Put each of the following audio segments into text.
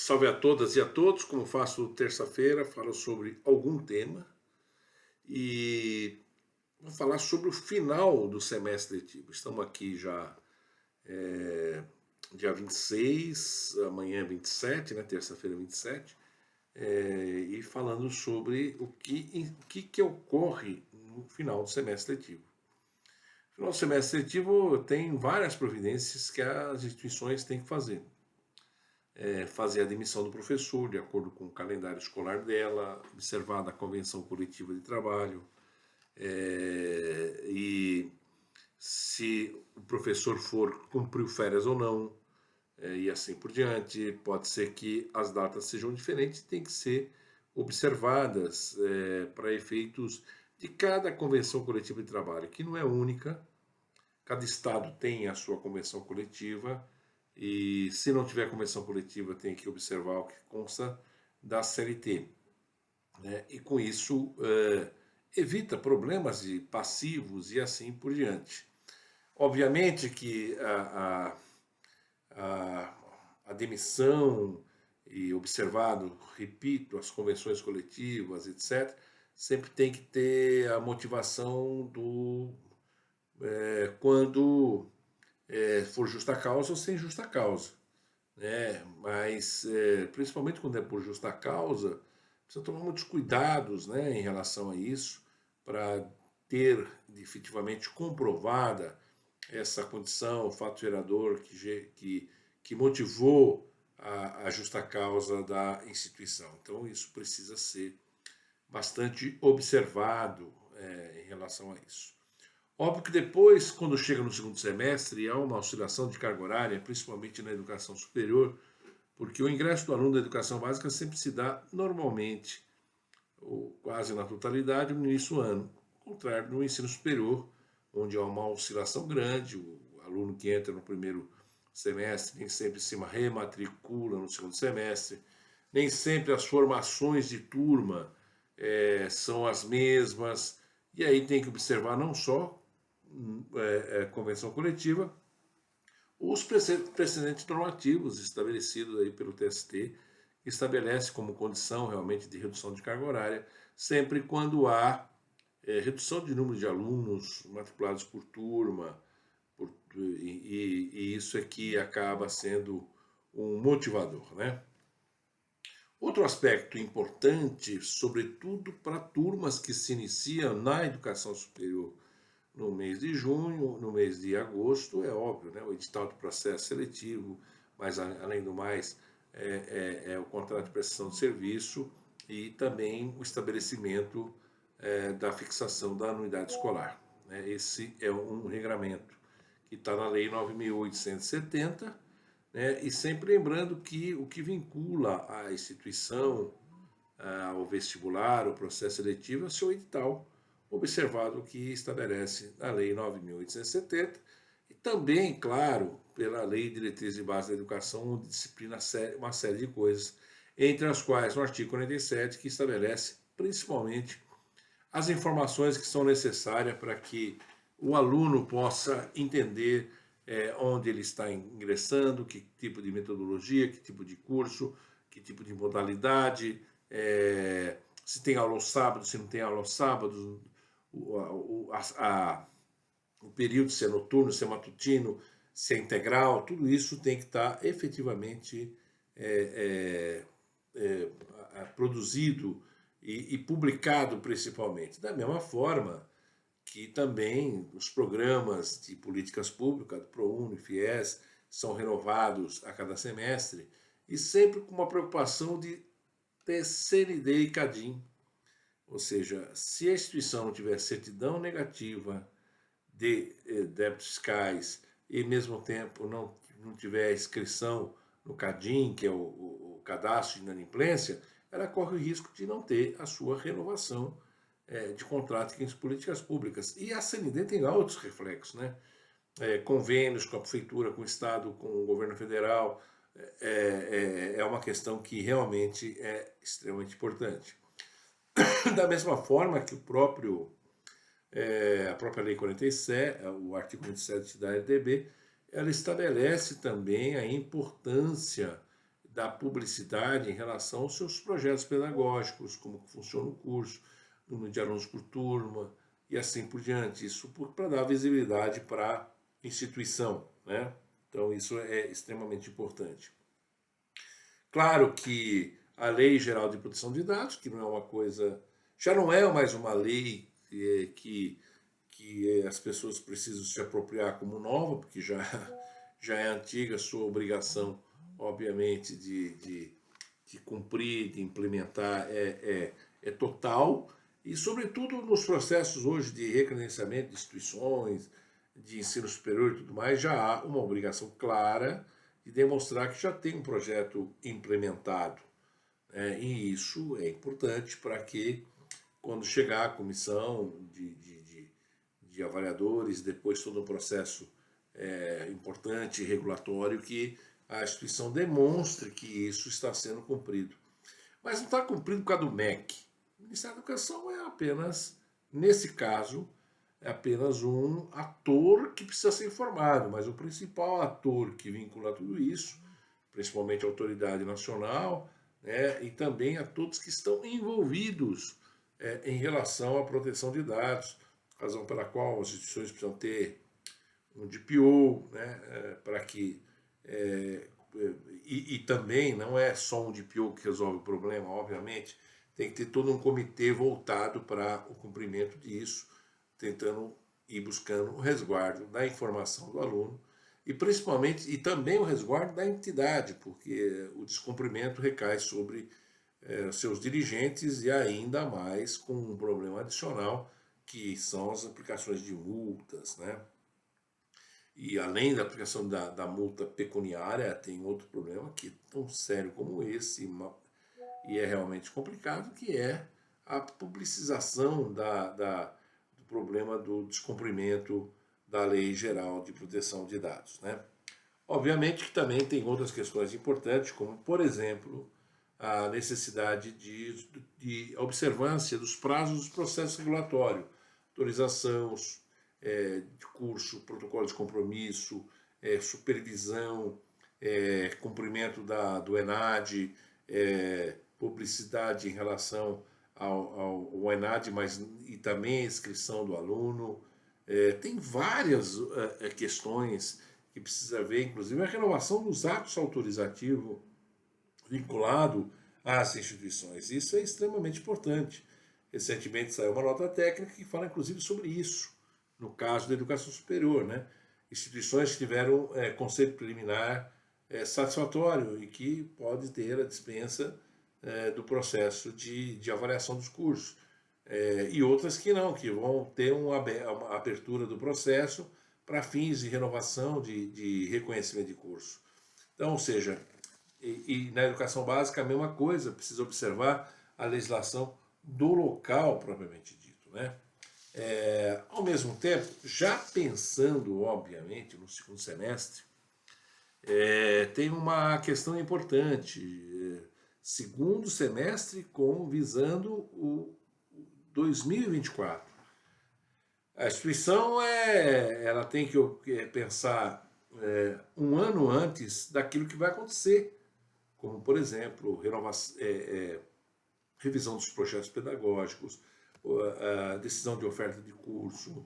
Salve a todas e a todos, como faço terça-feira, falo sobre algum tema e vou falar sobre o final do semestre letivo. Estamos aqui já dia 26, amanhã é 27, né, terça-feira 27, e falando sobre o que ocorre no final do semestre letivo. No final do semestre letivo tem várias providências que as instituições têm que fazer. Fazer a demissão do professor de acordo com o calendário escolar dela, observada a convenção coletiva de trabalho, e se o professor for cumpriu férias ou não, e assim por diante. Pode ser que as datas sejam diferentes, tem que ser observadas para efeitos de cada convenção coletiva de trabalho, que não é única. Cada estado tem a sua convenção coletiva e, se não tiver convenção coletiva, tem que observar o que consta da CLT, né? E com isso evita problemas de passivos e assim por diante. Obviamente que a demissão e observado, repito, as convenções coletivas, etc., sempre tem que ter a motivação do quando for justa causa ou sem justa causa, né? Mas principalmente quando é por justa causa, precisa tomar muitos cuidados, né, em relação a isso, para ter efetivamente comprovada essa condição, o fato gerador que motivou a justa causa da instituição. Então, isso precisa ser bastante observado em relação a isso. Óbvio que depois, quando chega no segundo semestre, há uma oscilação de carga horária, principalmente na educação superior, porque o ingresso do aluno da educação básica sempre se dá normalmente, ou quase na totalidade, no início do ano. Ao contrário do ensino superior, onde há uma oscilação grande, o aluno que entra no primeiro semestre nem sempre se rematricula no segundo semestre, nem sempre as formações de turma são as mesmas, e aí tem que observar não só convenção coletiva, os precedentes normativos estabelecidos aí pelo TST, que estabelece como condição realmente de redução de carga horária, sempre quando há redução de número de alunos matriculados por turma, e isso é que acaba sendo um motivador, né? Outro aspecto importante, sobretudo para turmas que se iniciam na educação superior no mês de junho, no mês de agosto, é óbvio, né? O edital do processo seletivo, mas além do mais, o contrato de prestação de serviço e também o estabelecimento da fixação da anuidade escolar, né? Esse é um regramento que está na Lei 9.870, né? E sempre lembrando que o que vincula a instituição ao vestibular, o processo seletivo, é o seu edital, observado o que estabelece a Lei 9.870 e também, claro, pela Lei de Diretrizes e Bases da Educação, onde disciplina uma série de coisas, entre as quais o artigo 47, que estabelece principalmente as informações que são necessárias para que o aluno possa entender onde ele está ingressando, que tipo de metodologia, que tipo de curso, que tipo de modalidade, se tem aula aos sábados, se não tem aula aos sábados, o período se é noturno, se é matutino, se é integral, tudo isso tem que estar efetivamente produzido e publicado principalmente. Da mesma forma que também os programas de políticas públicas, do ProUni, FIES, são renovados a cada semestre e sempre com uma preocupação de ter CND e CADIM. Ou seja, se a instituição não tiver certidão negativa de débitos fiscais e, ao mesmo tempo, não tiver inscrição no CADIM, que é o cadastro de inadimplência, ela corre o risco de não ter a sua renovação de contrato com as políticas públicas. E a CND tem outros reflexos, né? Convênios com a prefeitura, com o Estado, com o governo federal, é uma questão que realmente é extremamente importante. Da mesma forma que a própria Lei 47, o artigo 47 da LDB, ela estabelece também a importância da publicidade em relação aos seus projetos pedagógicos, como funciona o curso, número de alunos por turma e assim por diante. Isso para dar visibilidade para a instituição, né? Então isso é extremamente importante. Claro que a Lei Geral de Proteção de Dados, que não é uma coisa, já não é mais uma lei que as pessoas precisam se apropriar como nova, porque já é antiga, sua obrigação, obviamente, de cumprir, de implementar é total, e sobretudo nos processos hoje de recredenciamento de instituições, de ensino superior e tudo mais, já há uma obrigação clara de demonstrar que já tem um projeto implementado. E isso é importante para que, quando chegar a comissão de avaliadores, depois todo um processo importante, regulatório, que a instituição demonstre que isso está sendo cumprido. Mas não está cumprido por causa do MEC. O Ministério da Educação é apenas, nesse caso, é apenas um ator que precisa ser informado, mas o principal ator que vincula tudo isso, principalmente a autoridade nacional, né, e também a todos que estão envolvidos em relação à proteção de dados, razão pela qual as instituições precisam ter um DPO, né, para que e também não é só um DPO que resolve o problema, obviamente, tem que ter todo um comitê voltado para o cumprimento disso, tentando ir buscando o resguardo da informação do aluno e principalmente, e também o resguardo da entidade, porque o descumprimento recai sobre seus dirigentes e ainda mais com um problema adicional, que são as aplicações de multas, né? E além da aplicação da multa pecuniária, tem outro problema que é tão sério como esse, e é realmente complicado, que é a publicização do problema do descumprimento da Lei Geral de Proteção de Dados, né? Obviamente que também tem outras questões importantes, como, por exemplo, a necessidade de observância dos prazos dos processos regulatórios, autorização de curso, protocolo de compromisso, supervisão, cumprimento do ENAD, publicidade em relação ao ENAD, mas e também a inscrição do aluno. Tem várias questões que precisa ver, inclusive a renovação dos atos autorizativos vinculado às instituições. Isso é extremamente importante. Recentemente saiu uma nota técnica que fala inclusive sobre isso, no caso da educação superior, né? Instituições que tiveram conceito preliminar satisfatório e que pode ter a dispensa do processo de avaliação dos cursos. E outras que não, que vão ter uma abertura do processo para fins de renovação de reconhecimento de curso. Então, ou seja, e na educação básica a mesma coisa, precisa observar a legislação do local propriamente dito, né? Ao mesmo tempo, já pensando, obviamente, no segundo semestre, tem uma questão importante. Segundo semestre visando o 2024. A instituição ela tem que pensar um ano antes daquilo que vai acontecer, como, por exemplo, revisão dos projetos pedagógicos, a decisão de oferta de curso,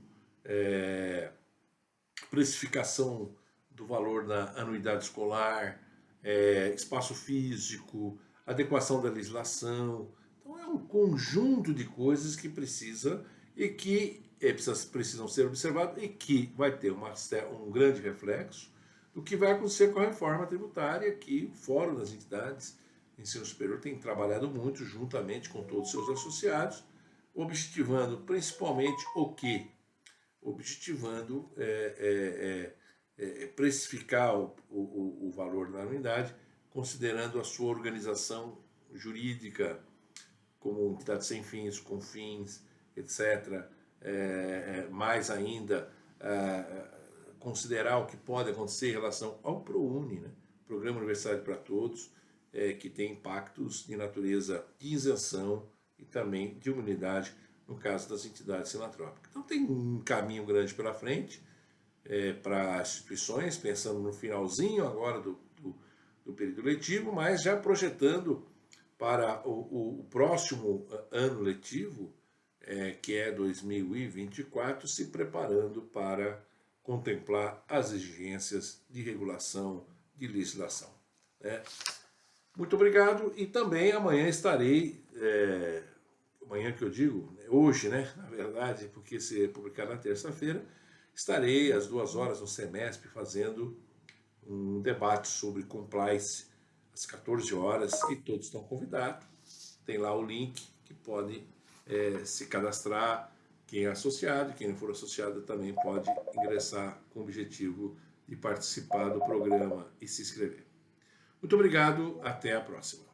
precificação do valor da anuidade escolar, espaço físico, adequação da legislação. Então é um conjunto de coisas que precisa e que precisam ser observadas e que vai ter um grande reflexo do que vai acontecer com a reforma tributária, que o Fórum das Entidades de Ensino Superior tem trabalhado muito juntamente com todos os seus associados, objetivando principalmente o quê? Objetivando precificar o valor da anuidade, considerando a sua organização jurídica como entidade sem fins, com fins, etc. Mais ainda, considerar o que pode acontecer em relação ao ProUni, né? Programa Universidade para Todos, que tem impactos de natureza de isenção e também de imunidade no caso das entidades filantrópicas. Então tem um caminho grande pela frente para as instituições, pensando no finalzinho agora do período letivo, mas já projetando para o próximo ano letivo, que é 2024, se preparando para contemplar as exigências de regulação, de legislação. Né? Muito obrigado e também amanhã estarei, amanhã que eu digo, hoje, né, na verdade, porque se publicar na terça-feira, estarei às 2 horas no Semesp fazendo um debate sobre compliance às 14 horas e todos estão convidados. Tem lá o link que pode se cadastrar, quem é associado, quem não for associado também pode ingressar com o objetivo de participar do programa e se inscrever. Muito obrigado, até a próxima.